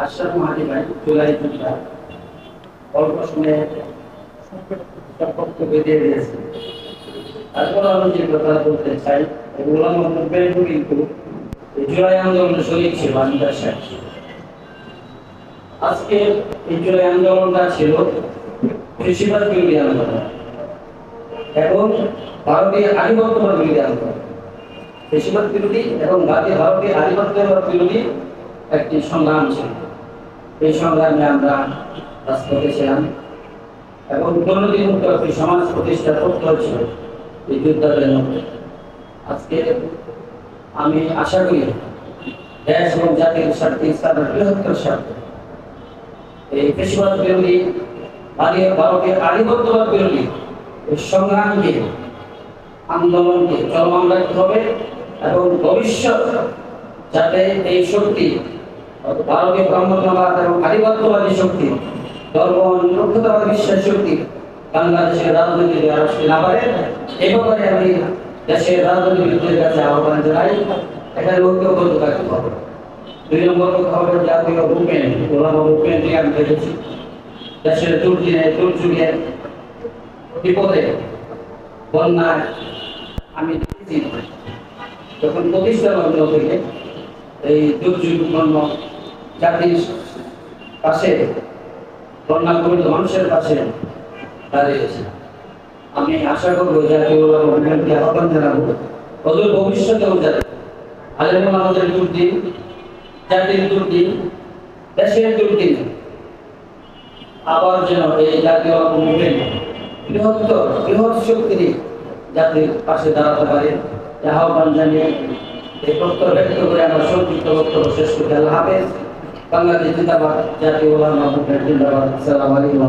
আশরাফ মাহাদি ভাই জুলাই যোদ্ধা অল্প সময়ে সব বক্তব্য দিয়ে দিয়েছে। তারপর আমি যে কথা বলতে চাই, গোলাম মোহাম্মদ বেরু কিন্তু এই জুলাই আন্দোলনের শরীর ছিল। আমি তার সাক্ষী। আজকে এই জুলাই আন্দোলনটা ছিল কৃষিবাদ বিরোধী আন্দোলন এবং ভারতীয় আধিপত্যবাদ বিরোধী আন্দোলন। কৃষিবাদ বিরোধী এবং ভারতীয় আধিপত্যবাদ বিরোধী একটি সংগ্রাম ছিল। এই সংগ্রামে আমরা রাজপথে ছিলাম এবং দুর্নীতি মুক্ত একটি সমাজ প্রতিষ্ঠা করতে হচ্ছিল এই যোদ্ধাদের মধ্যে। আজকে আমি আশা করি দেশ এবং জাতির স্বার্থে, ইসলামের বৃহত্তর স্বার্থে এই কৃষিবাদ বিরোধী ভারতীয় আধিপত্যবাদ বিরোধী এই সংগ্রামকে, আন্দোলনকে চলমান রাখতে হবে এবং ভবিষ্যৎ যাতে এই শক্তি, ভারতীয় ব্রাহ্মণ্যবাদ এবং আধিপত্যবাদী শক্তি, ধর্ম নিরপেক্ষতাবাদী বিশ্বাস শক্তি বাংলাদেশের রাজনীতিতে আসতে না পারে, এই ব্যাপারে আমি দেশের রাজনীতিবিদদের কাছে আহ্বান জানাই। এখানে ঐক্যবদ্ধ থাকতে হবে। 2 নম্বর কথা হলো জাতীয় মুভমেন্ট, গোলাম মুভমেন্ট আমি দেখেছি দেশের দুর্যোগে বিপদে বন্যায় আমি দেখেছি যখন প্রতিষ্ঠা লগ্ন থেকে এই দুর্যোগপূর্ণ জাতির পাশে, বন্যা পীড়িত মানুষের পাশে দাঁড়িয়েছে। আমি আশা করবো জাতীয় মুভমেন্টকে আহ্বান জানাবো অদূর ভবিষ্যতেও যাতে আলেম আমাদের দুর্দিন, জাতির দুর্দিন, দেশের দুর্দিন আবার যেন এই জাতীয় মুভমেন্ট বৃহৎ শক্তি জাতির পাশে দাঁড়াতে পারে। আহ্বান জানিয়ে এই প্রত্যয় ব্যক্ত করে আমরা সংক্ষিপ্ত বক্তব্য শেষ করতে। আল্লাহ হাফেজ। বাংলাদেশ জিন্দাবাদ, জাতীয় মুভমেন্ট জিন্দাবাদ। আসসালামু আলাইকুম।